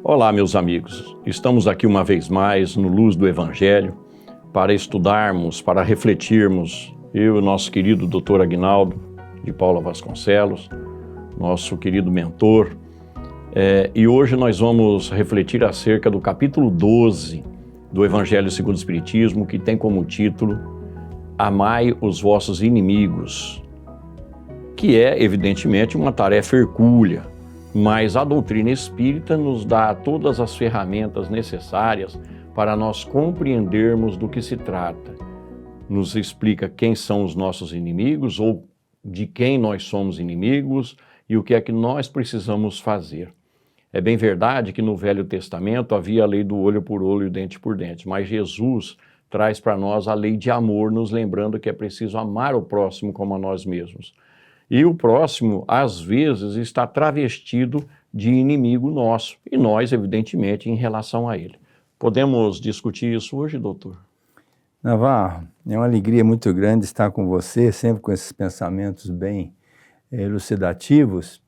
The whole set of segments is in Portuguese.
Olá, meus amigos. Estamos aqui uma vez mais no Luz do Evangelho para estudarmos, para refletirmos. Eu e o nosso querido Dr. Aguinaldo de Paula Vasconcelos, nosso querido mentor. E hoje nós vamos refletir acerca do capítulo 12 do Evangelho segundo o Espiritismo, que tem como título Amai os vossos inimigos, que é, evidentemente, uma tarefa hercúlea, mas a doutrina espírita nos dá todas as ferramentas necessárias para nós compreendermos do que se trata. Nos explica quem são os nossos inimigos ou de quem nós somos inimigos e o que é que nós precisamos fazer. É bem verdade que no Velho Testamento havia a lei do olho por olho e dente por dente, mas Jesus traz para nós a lei de amor, nos lembrando que é preciso amar o próximo como a nós mesmos. E o próximo, às vezes, está travestido de inimigo nosso, e nós, evidentemente, em relação a ele. Podemos discutir isso hoje, doutor? Navarro, é uma alegria muito grande estar com você, sempre com esses pensamentos bem elucidativos,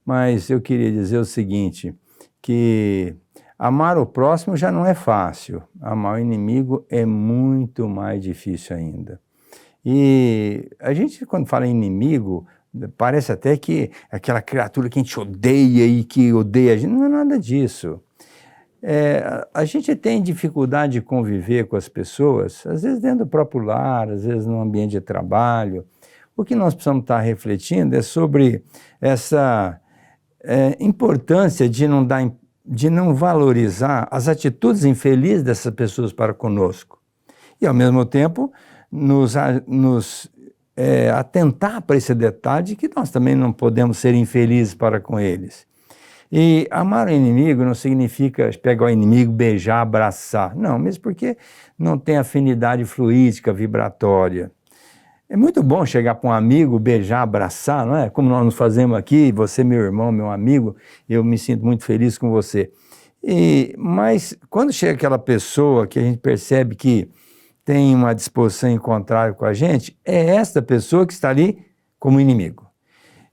mas eu queria dizer o seguinte, que amar o próximo já não é fácil, amar o inimigo é muito mais difícil ainda. E a gente, quando fala em inimigo, parece até que aquela criatura que a gente odeia e que odeia a gente, não é nada disso. A gente tem dificuldade de conviver com as pessoas, às vezes dentro do próprio lar, às vezes no ambiente de trabalho. O que nós precisamos estar refletindo é sobre essa importância de não valorizar as atitudes infelizes dessas pessoas para conosco. E, ao mesmo tempo, nos atentar para esse detalhe de que nós também não podemos ser infelizes para com eles. E amar o inimigo não significa pegar o inimigo, beijar, abraçar. Não, mesmo porque não tem afinidade fluídica, vibratória. É muito bom chegar para um amigo, beijar, abraçar, não é? Como nós nos fazemos aqui, você, meu irmão, meu amigo, eu me sinto muito feliz com você. Mas quando chega aquela pessoa que a gente percebe que tem uma disposição em contrário com a gente, é esta pessoa que está ali como inimigo.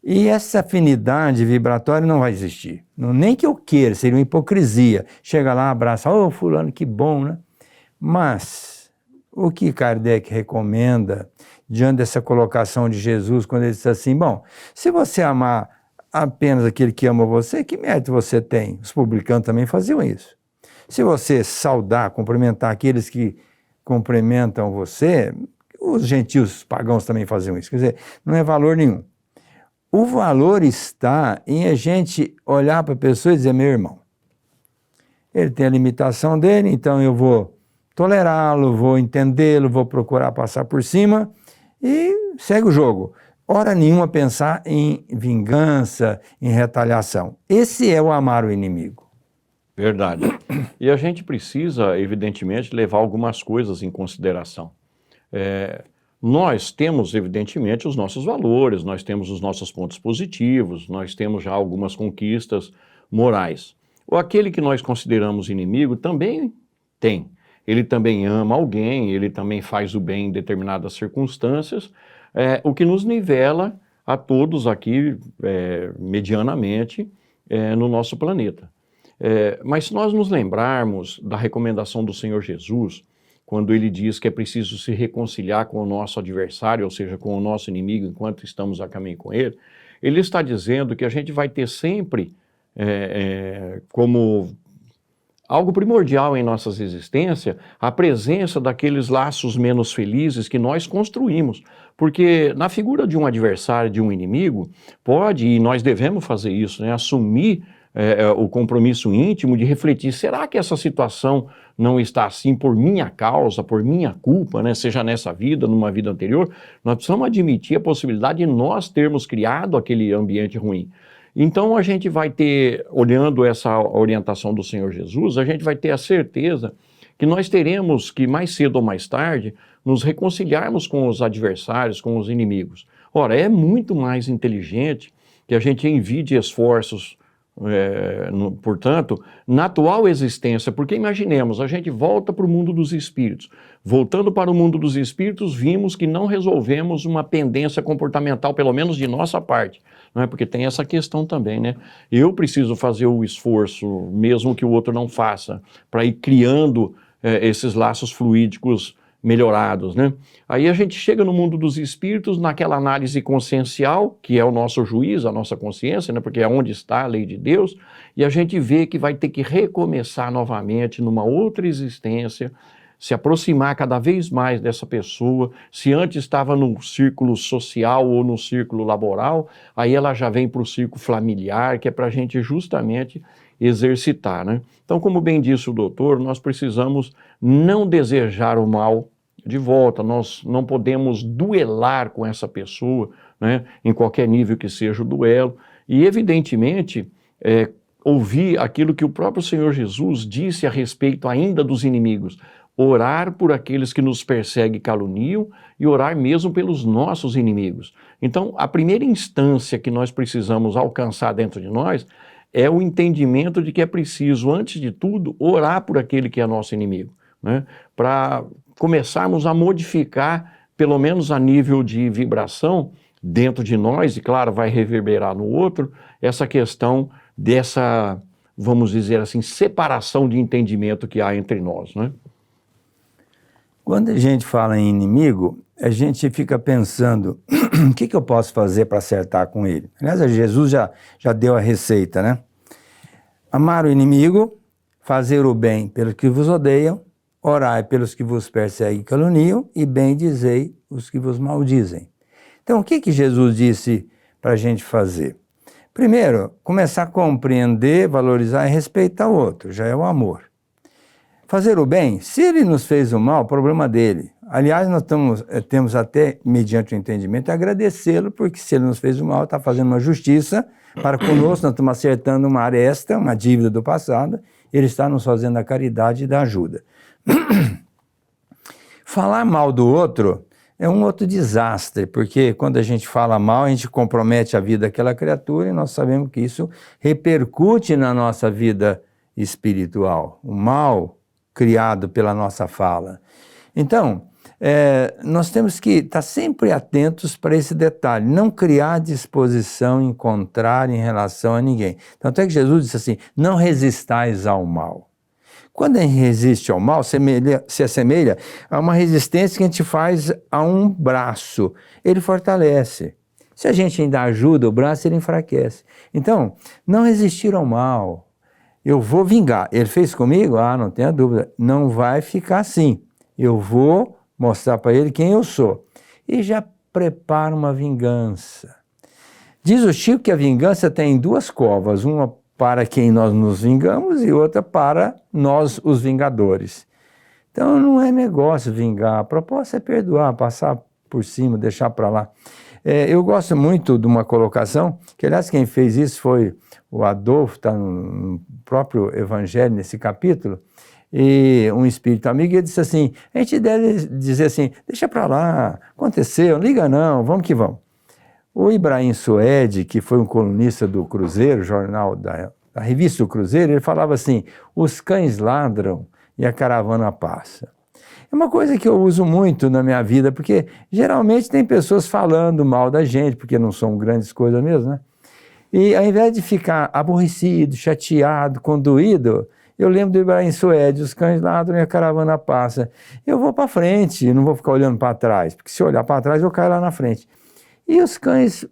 E essa afinidade vibratória não vai existir. Nem que eu queira, seria uma hipocrisia. Chega lá, abraça, ô fulano, que bom, né? Mas o que Kardec recomenda diante dessa colocação de Jesus, quando ele diz assim, bom, se você amar apenas aquele que ama você, que mérito você tem? Os publicanos também faziam isso. Se você saudar, cumprimentar aqueles que cumprimentam você, os gentios pagãos também faziam isso. Quer dizer, não é valor nenhum. O valor está em a gente olhar para a pessoa e dizer, meu irmão, ele tem a limitação dele, então eu vou tolerá-lo, vou entendê-lo, vou procurar passar por cima e segue o jogo. Hora nenhuma pensar em vingança, em retaliação. Esse é o amar o inimigo. Verdade. E a gente precisa, evidentemente, levar algumas coisas em consideração. Nós temos, evidentemente, os nossos valores, nós temos os nossos pontos positivos, nós temos já algumas conquistas morais. Ou aquele que nós consideramos inimigo também tem. Ele também ama alguém, ele também faz o bem em determinadas circunstâncias, o que nos nivela a todos aqui, medianamente, no nosso planeta. Mas se nós nos lembrarmos da recomendação do Senhor Jesus, quando ele diz que é preciso se reconciliar com o nosso adversário, ou seja, com o nosso inimigo, enquanto estamos a caminho com ele, ele está dizendo que a gente vai ter sempre como algo primordial em nossa existência a presença daqueles laços menos felizes que nós construímos. Porque na figura de um adversário, de um inimigo, pode, e nós devemos fazer isso, né, assumir o compromisso íntimo de refletir, será que essa situação não está assim por minha causa, por minha culpa, né? Seja nessa vida, numa vida anterior? Nós precisamos admitir a possibilidade de nós termos criado aquele ambiente ruim. Então a gente vai ter, olhando essa orientação do Senhor Jesus, a gente vai ter a certeza que nós teremos que mais cedo ou mais tarde nos reconciliarmos com os adversários, com os inimigos. Ora, é muito mais inteligente que a gente envie esforços portanto, na atual existência, porque imaginemos, a gente volta para o mundo dos espíritos. Voltando para o mundo dos espíritos, vimos que não resolvemos uma pendência comportamental, pelo menos de nossa parte, não é? Porque tem essa questão também, né? Eu preciso fazer o esforço, mesmo que o outro não faça, para ir criando esses laços fluídicos melhorados, né? Aí a gente chega no mundo dos espíritos, naquela análise consciencial, que é o nosso juízo, a nossa consciência, né? Porque é onde está a lei de Deus, e a gente vê que vai ter que recomeçar novamente numa outra existência, se aproximar cada vez mais dessa pessoa. Se antes estava no círculo social ou no círculo laboral, aí ela já vem para o círculo familiar, que é para a gente justamente exercitar, né? Então, como bem disse o doutor, nós precisamos não desejar o mal de volta, nós não podemos duelar com essa pessoa, né, em qualquer nível que seja o duelo, e evidentemente ouvir aquilo que o próprio Senhor Jesus disse a respeito ainda dos inimigos, orar por aqueles que nos perseguem e caluniam e orar mesmo pelos nossos inimigos. Então, a primeira instância que nós precisamos alcançar dentro de nós é o entendimento de que é preciso, antes de tudo, orar por aquele que é nosso inimigo, né, para começarmos a modificar, pelo menos a nível de vibração, dentro de nós, e claro, vai reverberar no outro, essa questão dessa, vamos dizer assim, separação de entendimento que há entre nós, né? Quando a gente fala em inimigo, a gente fica pensando, o que eu posso fazer para acertar com ele? Aliás, Jesus já deu a receita, né? Amar o inimigo, fazer o bem pelos que vos odeiam, orai pelos que vos perseguem e caluniam, e bendizei os que vos maldizem. Então, o que Jesus disse para a gente fazer? Primeiro, começar a compreender, valorizar e respeitar o outro, já é o amor. Fazer o bem, se ele nos fez o mal, problema dele. Aliás, nós temos até, mediante o entendimento, agradecê-lo, porque se ele nos fez o mal, está fazendo uma justiça para conosco, nós estamos acertando uma aresta, uma dívida do passado, ele está nos fazendo a caridade e da ajuda. Falar mal do outro é um outro desastre, porque quando a gente fala mal, a gente compromete a vida daquela criatura e nós sabemos que isso repercute na nossa vida espiritual. O mal criado pela nossa fala. Então, nós temos que estar sempre atentos para esse detalhe, não criar disposição em contrário em relação a ninguém. Tanto é que Jesus disse assim, não resistais ao mal. Quando a gente resiste ao mal, se assemelha a uma resistência que a gente faz a um braço. Ele fortalece. Se a gente ainda ajuda o braço, ele enfraquece. Então, não resistir ao mal. Eu vou vingar. Ele fez comigo? Ah, não tenha dúvida. Não vai ficar assim. Eu vou mostrar para ele quem eu sou. E já prepara uma vingança. Diz o Chico que a vingança tem duas covas, uma para quem nós nos vingamos e outra para nós, os vingadores. Então não é negócio vingar, a proposta é perdoar, passar por cima, deixar para lá. Eu gosto muito de uma colocação, que aliás quem fez isso foi o Adolfo, está no próprio Evangelho, nesse capítulo, e um espírito amigo, ele disse assim, a gente deve dizer assim, deixa para lá, aconteceu, não liga não, vamos que vamos. O Ibrahim Suede, que foi um colunista do Cruzeiro, jornal da revista do Cruzeiro, ele falava assim, os cães ladram e a caravana passa. É uma coisa que eu uso muito na minha vida, porque geralmente tem pessoas falando mal da gente, porque não são grandes coisas mesmo, né? E ao invés de ficar aborrecido, chateado, condoído, eu lembro do Ibrahim Suede, os cães ladram e a caravana passa. Eu vou para frente, não vou ficar olhando para trás, porque se eu olhar para trás eu caio lá na frente. E os cães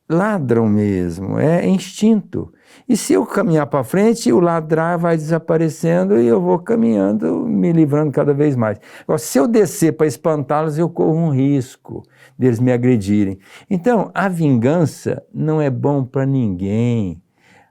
ladram mesmo, é instinto. E se eu caminhar para frente, o ladrar vai desaparecendo e eu vou caminhando, me livrando cada vez mais. Agora, se eu descer para espantá-los, eu corro um risco deles me agredirem. Então, a vingança não é bom para ninguém.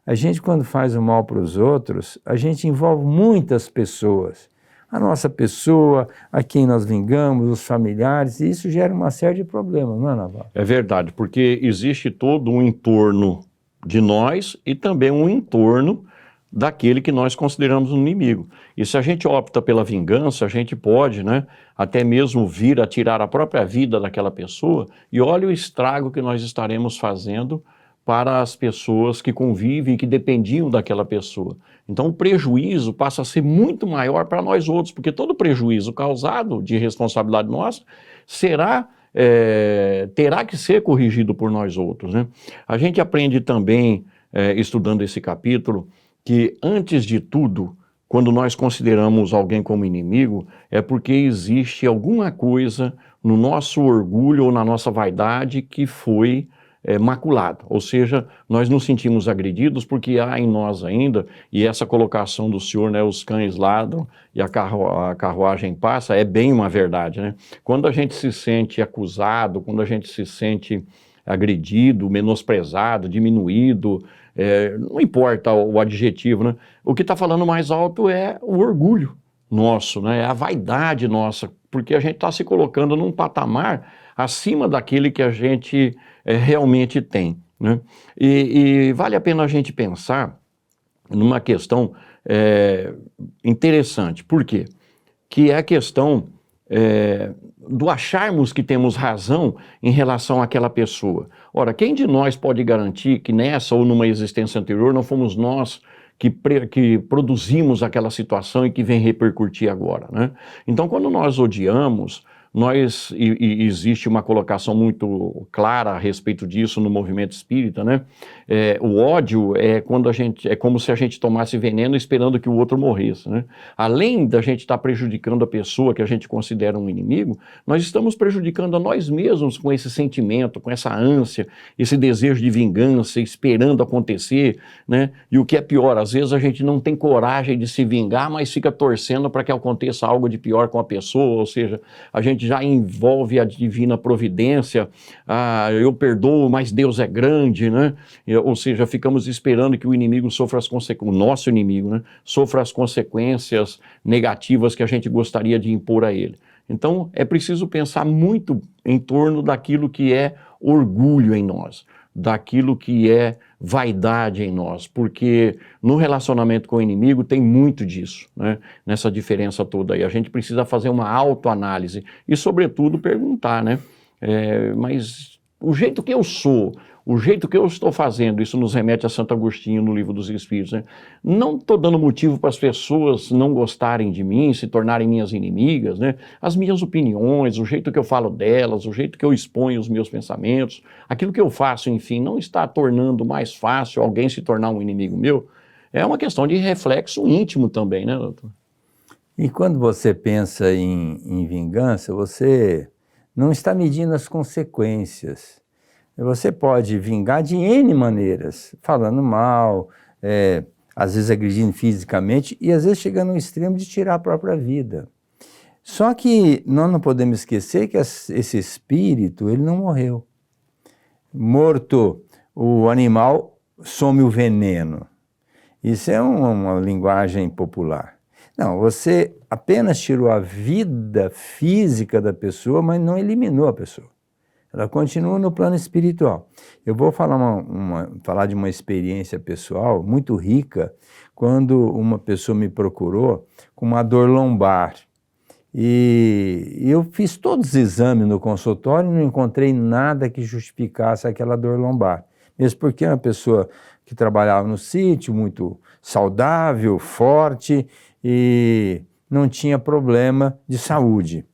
A gente, quando faz o mal para os outros, a gente envolve muitas pessoas. A nossa pessoa, a quem nós vingamos, os familiares, e isso gera uma série de problemas, não é, Navarro? É verdade, porque existe todo um entorno de nós e também um entorno daquele que nós consideramos um inimigo. E se a gente opta pela vingança, a gente pode, né, até mesmo vir a tirar a própria vida daquela pessoa, e olha o estrago que nós estaremos fazendo para as pessoas que convivem e que dependiam daquela pessoa. Então o prejuízo passa a ser muito maior para nós outros, porque todo prejuízo causado de responsabilidade nossa terá que ser corrigido por nós outros, né? A gente aprende também, estudando esse capítulo, que antes de tudo, quando nós consideramos alguém como inimigo, é porque existe alguma coisa no nosso orgulho ou na nossa vaidade que foi maculado, ou seja, nós nos sentimos agredidos porque há em nós ainda, e essa colocação do Senhor, né, os cães ladram e a carruagem passa, é bem uma verdade, né? Quando a gente se sente acusado, quando a gente se sente agredido, menosprezado, diminuído, não importa o adjetivo, né? O que está falando mais alto é o orgulho nosso, né? É a vaidade nossa, porque a gente está se colocando num patamar acima daquele que a gente realmente tem, né? E vale a pena a gente pensar numa questão interessante. Por quê? Que é a questão do acharmos que temos razão em relação àquela pessoa. Ora, quem de nós pode garantir que nessa ou numa existência anterior não fomos nós que produzimos aquela situação e que vem repercutir agora, né? Então, quando nós odiamos, e existe uma colocação muito clara a respeito disso no movimento espírita, né? O ódio é como se a gente tomasse veneno esperando que o outro morresse, né? Além da gente estar prejudicando a pessoa que a gente considera um inimigo, nós estamos prejudicando a nós mesmos com esse sentimento, com essa ânsia, esse desejo de vingança, esperando acontecer, né? E o que é pior, às vezes a gente não tem coragem de se vingar, mas fica torcendo para que aconteça algo de pior com a pessoa, ou seja, a gente já envolve a divina providência, eu perdoo, mas Deus é grande, né? Ou seja, ficamos esperando que o inimigo sofra as consequências, o nosso inimigo, né? Sofra as consequências negativas que a gente gostaria de impor a ele. Então, é preciso pensar muito em torno daquilo que é orgulho em nós, daquilo que é vaidade em nós, porque no relacionamento com o inimigo tem muito disso, né? Nessa diferença toda aí. A gente precisa fazer uma autoanálise e, sobretudo, perguntar, né? Mas o jeito que eu sou, o jeito que eu estou fazendo, isso nos remete a Santo Agostinho no Livro dos Espíritos, né? Não estou dando motivo para as pessoas não gostarem de mim, se tornarem minhas inimigas, né? As minhas opiniões, o jeito que eu falo delas, o jeito que eu exponho os meus pensamentos, aquilo que eu faço, enfim, não está tornando mais fácil alguém se tornar um inimigo meu? É uma questão de reflexo íntimo também, né, doutor? E quando você pensa em vingança, você não está medindo as consequências. Você pode vingar de N maneiras, falando mal, às vezes agredindo fisicamente e às vezes chegando ao extremo de tirar a própria vida. Só que nós não podemos esquecer que esse espírito, ele não morreu. Morto o animal, some o veneno. Isso é uma linguagem popular. Não, você apenas tirou a vida física da pessoa, mas não eliminou a pessoa. Ela continua no plano espiritual. Eu vou falar de uma experiência pessoal muito rica, quando uma pessoa me procurou com uma dor lombar. E eu fiz todos os exames no consultório e não encontrei nada que justificasse aquela dor lombar. Mesmo porque é uma pessoa que trabalhava no sítio, muito saudável, forte e não tinha problema de saúde.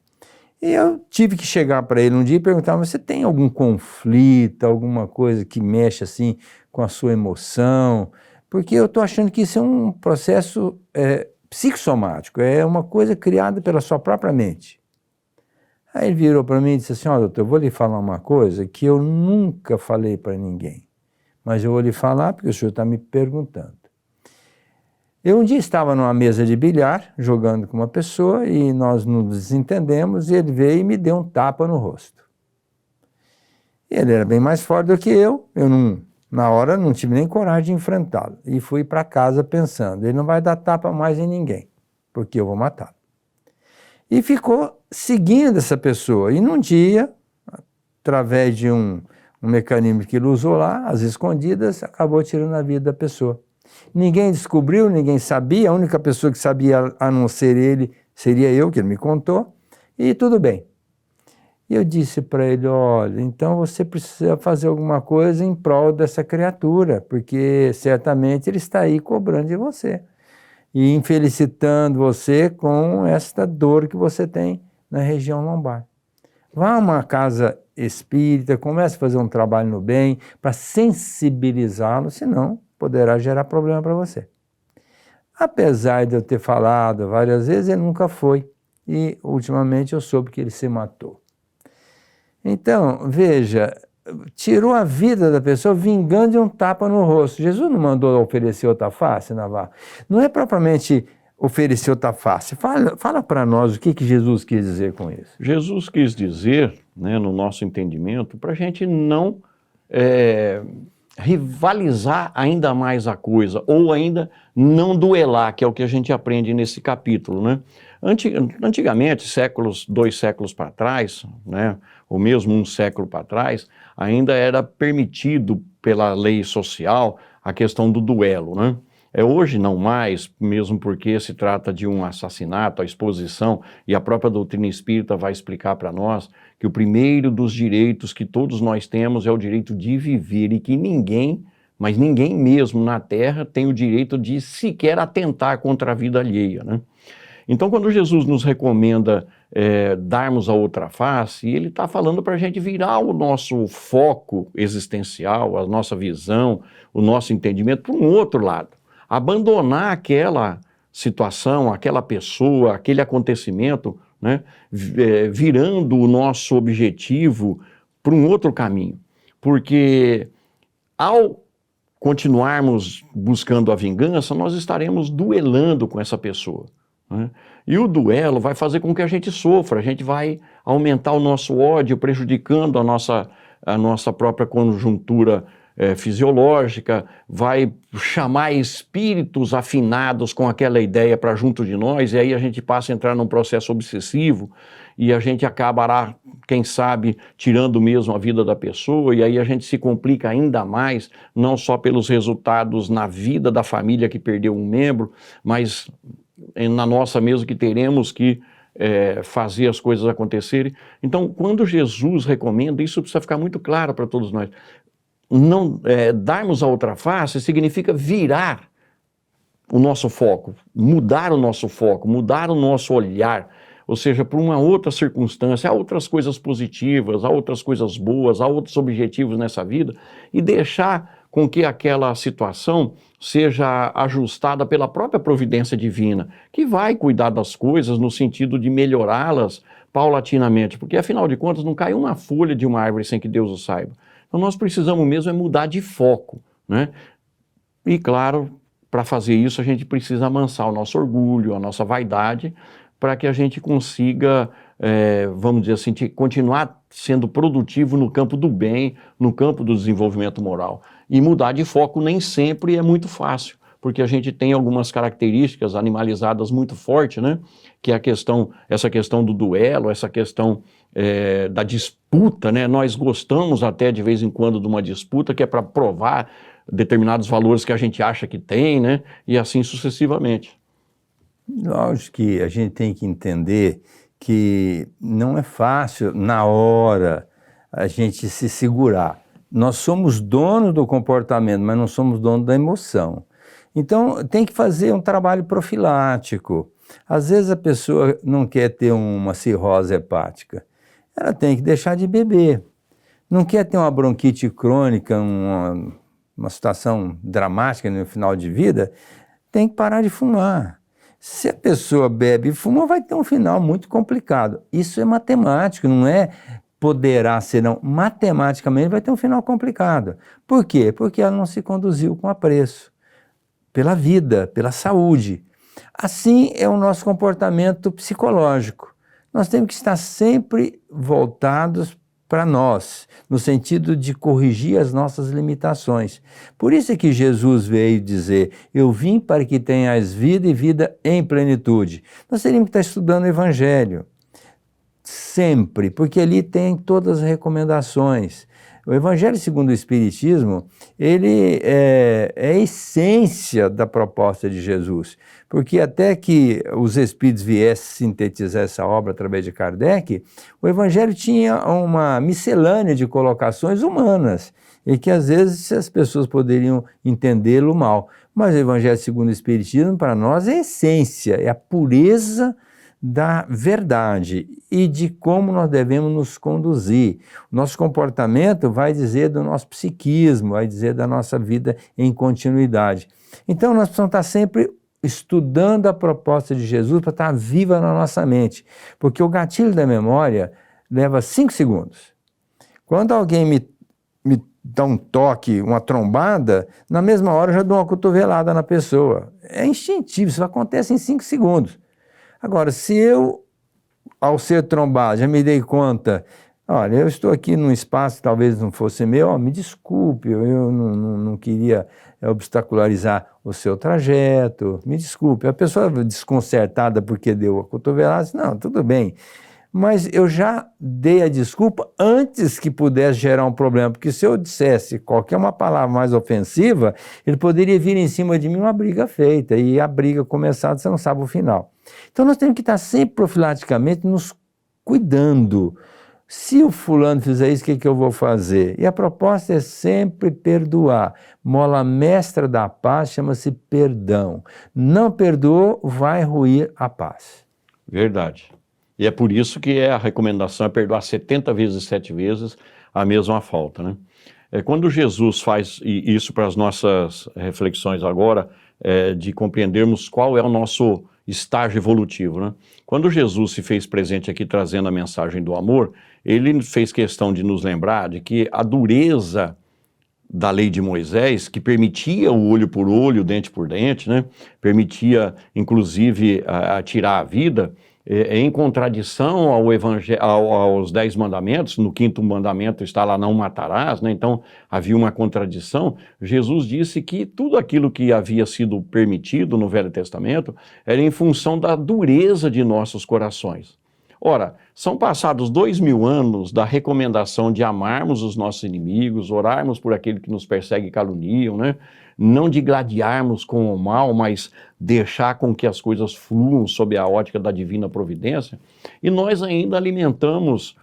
E eu tive que chegar para ele um dia e perguntar: você tem algum conflito, alguma coisa que mexe assim com a sua emoção? Porque eu estou achando que isso é um processo psicossomático, é uma coisa criada pela sua própria mente. Aí ele virou para mim e disse assim: ó, doutor, eu vou lhe falar uma coisa que eu nunca falei para ninguém, mas eu vou lhe falar porque o senhor está me perguntando. Eu um dia estava numa mesa de bilhar, jogando com uma pessoa, e nós nos desentendemos, e ele veio e me deu um tapa no rosto. Ele era bem mais forte do que eu na hora não tive nem coragem de enfrentá-lo. E fui para casa pensando: ele não vai dar tapa mais em ninguém, porque eu vou matá-lo. E ficou seguindo essa pessoa. E num dia, através de um mecanismo que ele usou lá, às escondidas, acabou tirando a vida da pessoa. Ninguém descobriu, ninguém sabia, a única pessoa que sabia, a não ser ele, seria eu, que ele me contou, e tudo bem. E eu disse para ele, olha, então você precisa fazer alguma coisa em prol dessa criatura, porque certamente ele está aí cobrando de você e infelicitando você com esta dor que você tem na região lombar. Vá a uma casa espírita, comece a fazer um trabalho no bem para sensibilizá-lo, senão poderá gerar problema para você. Apesar de eu ter falado várias vezes, ele nunca foi. E ultimamente eu soube que ele se matou. Então, veja, tirou a vida da pessoa vingando de um tapa no rosto. Jesus não mandou oferecer outra face, Navarro? Não é propriamente oferecer outra face. Fala para nós o que Jesus quis dizer com isso. Jesus quis dizer, né, no nosso entendimento, para a gente não rivalizar ainda mais a coisa, ou ainda não duelar, que é o que a gente aprende nesse capítulo, né? Antigamente, dois séculos para trás, né, ou mesmo um século para trás, ainda era permitido pela lei social a questão do duelo, né? Hoje não mais, mesmo porque se trata de um assassinato, a exposição, e a própria doutrina espírita vai explicar para nós que o primeiro dos direitos que todos nós temos é o direito de viver e que ninguém, mas ninguém mesmo na Terra tem o direito de sequer atentar contra a vida alheia, né? Então, quando Jesus nos recomenda darmos a outra face, ele está falando para a gente virar o nosso foco existencial, a nossa visão, o nosso entendimento para um outro lado. Abandonar aquela situação, aquela pessoa, aquele acontecimento, né, virando o nosso objetivo para um outro caminho. Porque ao continuarmos buscando a vingança, nós estaremos duelando com essa pessoa, né? E o duelo vai fazer com que a gente sofra, a gente vai aumentar o nosso ódio, prejudicando a nossa própria conjuntura fisiológica, vai chamar espíritos afinados com aquela ideia para junto de nós, e aí a gente passa a entrar num processo obsessivo, e a gente acabará, quem sabe, tirando mesmo a vida da pessoa, e aí a gente se complica ainda mais, não só pelos resultados na vida da família que perdeu um membro, mas na nossa mesmo que teremos que fazer as coisas acontecerem. Então, quando Jesus recomenda, isso precisa ficar muito claro para todos nós. Não, darmos a outra face significa virar o nosso foco, mudar o nosso foco, mudar o nosso olhar, ou seja, para uma outra circunstância, há outras coisas positivas, há outras coisas boas, há outros objetivos nessa vida, e deixar com que aquela situação seja ajustada pela própria providência divina, que vai cuidar das coisas no sentido de melhorá-las paulatinamente, porque afinal de contas não cai uma folha de uma árvore sem que Deus o saiba. Então nós precisamos mesmo mudar de foco, né? E claro, para fazer isso a gente precisa amansar o nosso orgulho, a nossa vaidade, para que a gente consiga, vamos dizer assim, continuar sendo produtivo no campo do bem, no campo do desenvolvimento moral. E mudar de foco nem sempre é muito fácil, porque a gente tem algumas características animalizadas muito fortes, né? Que é essa questão do duelo, essa questão da disputa, né? Nós gostamos até de vez em quando de uma disputa que é para provar determinados valores que a gente acha que tem, né? E assim sucessivamente. Lógico que a gente tem que entender que não é fácil, na hora, a gente se segurar. Nós somos donos do comportamento, mas não somos donos da emoção. Então, tem que fazer um trabalho profilático. Às vezes a pessoa não quer ter uma cirrose hepática, ela tem que deixar de beber. Não quer ter uma bronquite crônica, uma situação dramática no final de vida, tem que parar de fumar. Se a pessoa bebe e fuma, vai ter um final muito complicado. Isso é matemático, não é poderá ser, não. Matematicamente vai ter um final complicado. Por quê? Porque ela não se conduziu com apreço pela vida, pela saúde. Assim é o nosso comportamento psicológico. Nós temos que estar sempre voltados para nós, no sentido de corrigir as nossas limitações. Por isso é que Jesus veio dizer, eu vim para que tenhas vida e vida em plenitude. Nós teríamos que estar estudando o Evangelho, sempre, porque ali tem todas as recomendações. O Evangelho segundo o Espiritismo, ele é a essência da proposta de Jesus, porque até que os Espíritos viessem sintetizar essa obra através de Kardec, o Evangelho tinha uma miscelânea de colocações humanas, e que às vezes as pessoas poderiam entendê-lo mal. Mas o Evangelho segundo o Espiritismo, para nós, é a essência, é a pureza da verdade e de como nós devemos nos conduzir. O nosso comportamento vai dizer do nosso psiquismo, vai dizer da nossa vida em continuidade. Então nós precisamos estar sempre estudando a proposta de Jesus para estar viva na nossa mente, porque o gatilho da memória leva 5 segundos. Quando alguém me dá um toque, uma trombada, na mesma hora eu já dou uma cotovelada na pessoa. É instintivo, isso acontece em 5 segundos. Agora, se eu, ao ser trombado, já me dei conta, olha, eu estou aqui num espaço que talvez não fosse meu, me desculpe, eu não queria obstacularizar o seu trajeto, me desculpe. A pessoa desconcertada porque deu a cotovelada, disse, não, tudo bem. Mas eu já dei a desculpa antes que pudesse gerar um problema, porque se eu dissesse qualquer uma palavra mais ofensiva, ele poderia vir em cima de mim uma briga feita, e a briga começada, você não sabe o final. Então nós temos que estar sempre profilaticamente nos cuidando. Se o fulano fizer isso, o que eu vou fazer? E a proposta é sempre perdoar. Mola mestra da paz chama-se perdão. Não perdoou, vai ruir a paz. Verdade. E é por isso que a recomendação é perdoar 70 vezes 7 vezes a mesma falta, né? Quando Jesus faz isso para as nossas reflexões agora, de compreendermos qual é o nosso estágio evolutivo, né? Quando Jesus se fez presente aqui trazendo a mensagem do amor, ele fez questão de nos lembrar de que a dureza da lei de Moisés, que permitia o olho por olho, dente por dente, né? Permitia, inclusive, tirar a vida, em contradição aos 10 mandamentos. No 5º mandamento está lá, não matarás, né? Então havia uma contradição. Jesus disse que tudo aquilo que havia sido permitido no Velho Testamento era em função da dureza de nossos corações. Ora, são passados 2000 anos da recomendação de amarmos os nossos inimigos, orarmos por aquele que nos persegue e caluniam, né? Não digladiarmos com o mal, mas deixar com que as coisas fluam sob a ótica da divina providência, e nós ainda alimentamos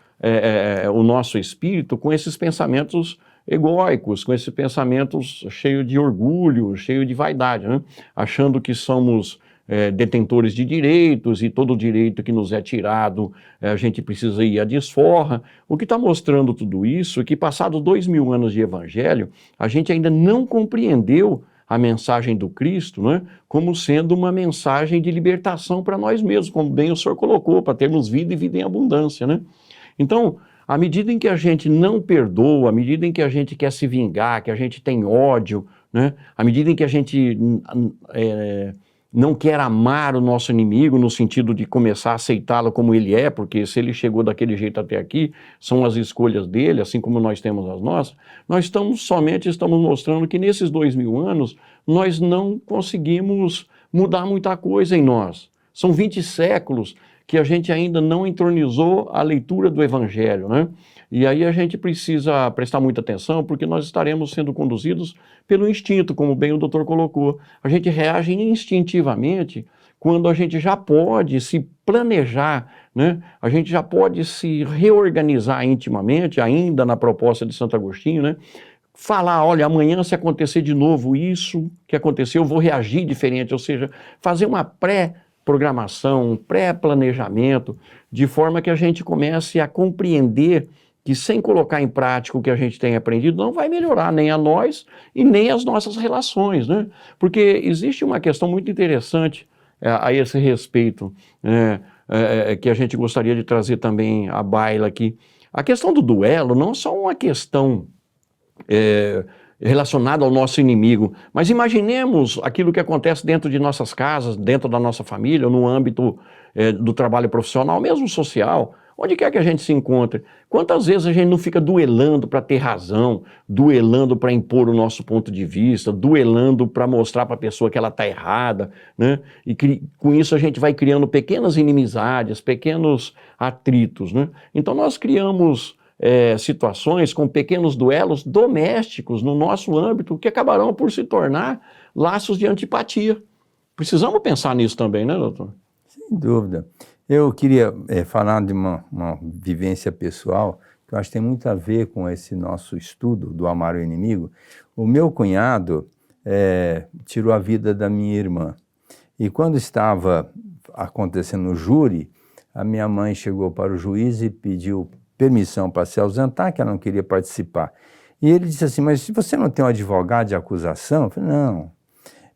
o nosso espírito com esses pensamentos egóicos, com esses pensamentos cheios de orgulho, cheios de vaidade, né? Achando que somos detentores de direitos, e todo direito que nos é tirado, a gente precisa ir à desforra. O que está mostrando tudo isso é que, passados 2000 anos de evangelho, a gente ainda não compreendeu a mensagem do Cristo, né, como sendo uma mensagem de libertação para nós mesmos, como bem o senhor colocou, para termos vida e vida em abundância, né? Então, à medida em que a gente não perdoa, à medida em que a gente quer se vingar, que a gente tem ódio, né, à medida em que a gente não quer amar o nosso inimigo no sentido de começar a aceitá-lo como ele é, porque se ele chegou daquele jeito até aqui, são as escolhas dele, assim como nós temos as nossas, nós estamos mostrando que nesses 2000 anos nós não conseguimos mudar muita coisa em nós. São 20 séculos que a gente ainda não entronizou a leitura do Evangelho, né? E aí a gente precisa prestar muita atenção, porque nós estaremos sendo conduzidos pelo instinto, como bem o doutor colocou. A gente reage instintivamente quando a gente já pode se planejar, né? A gente já pode se reorganizar intimamente, ainda na proposta de Santo Agostinho, né? Falar, olha, amanhã se acontecer de novo isso que aconteceu, eu vou reagir diferente, ou seja, fazer uma pré-programação, um pré-planejamento, de forma que a gente comece a compreender que, sem colocar em prática o que a gente tem aprendido, não vai melhorar nem a nós e nem as nossas relações, né? Porque existe uma questão muito interessante a esse respeito, que a gente gostaria de trazer também à baila aqui. A questão do duelo não é só uma questão relacionada ao nosso inimigo, mas imaginemos aquilo que acontece dentro de nossas casas, dentro da nossa família, no âmbito do trabalho profissional, mesmo social, onde quer que a gente se encontre. Quantas vezes a gente não fica duelando para ter razão, duelando para impor o nosso ponto de vista, duelando para mostrar para a pessoa que ela está errada, né? E com isso a gente vai criando pequenas inimizades, pequenos atritos, né? Então nós criamos situações, com pequenos duelos domésticos no nosso âmbito, que acabarão por se tornar laços de antipatia. Precisamos pensar nisso também, né, doutor? Sem dúvida. Eu queria falar de uma vivência pessoal, que eu acho que tem muito a ver com esse nosso estudo do amar o inimigo. O meu cunhado tirou a vida da minha irmã. E quando estava acontecendo o júri, a minha mãe chegou para o juiz e pediu permissão para se ausentar, que ela não queria participar. E ele disse assim, mas se você não tem um advogado de acusação? Eu falei, não,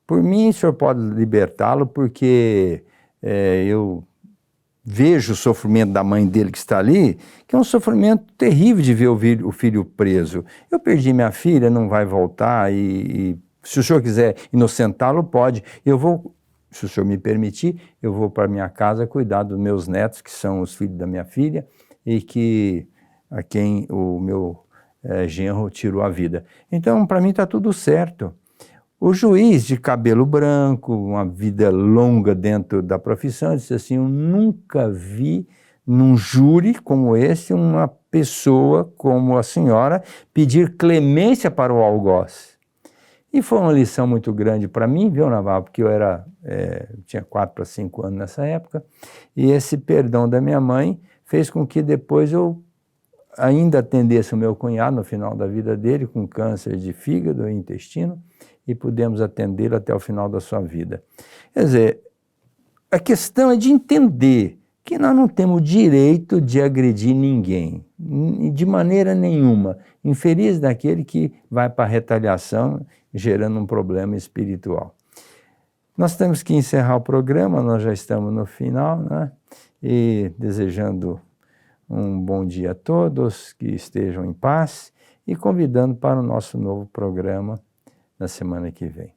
por mim o senhor pode libertá-lo, porque eu vejo o sofrimento da mãe dele que está ali, que é um sofrimento terrível de ver o filho preso. Eu perdi minha filha, não vai voltar, e se o senhor quiser inocentá-lo, pode. Eu vou, se o senhor me permitir, eu vou para minha casa cuidar dos meus netos, que são os filhos da minha filha, e a quem o meu genro tirou a vida. Então, para mim está tudo certo. O juiz de cabelo branco, uma vida longa dentro da profissão, disse assim, eu nunca vi num júri como esse uma pessoa como a senhora pedir clemência para o algoz. E foi uma lição muito grande para mim, viu, Navarro? Porque eu tinha 4 para 5 anos nessa época, e esse perdão da minha mãe fez com que depois eu ainda atendesse o meu cunhado no final da vida dele, com câncer de fígado e intestino, e pudemos atendê-lo até o final da sua vida. Quer dizer, a questão é de entender que nós não temos o direito de agredir ninguém, de maneira nenhuma. Infeliz daquele que vai para a retaliação, gerando um problema espiritual. Nós temos que encerrar o programa, nós já estamos no final, né? E desejando um bom dia a todos, que estejam em paz, e convidando para o nosso novo programa na semana que vem.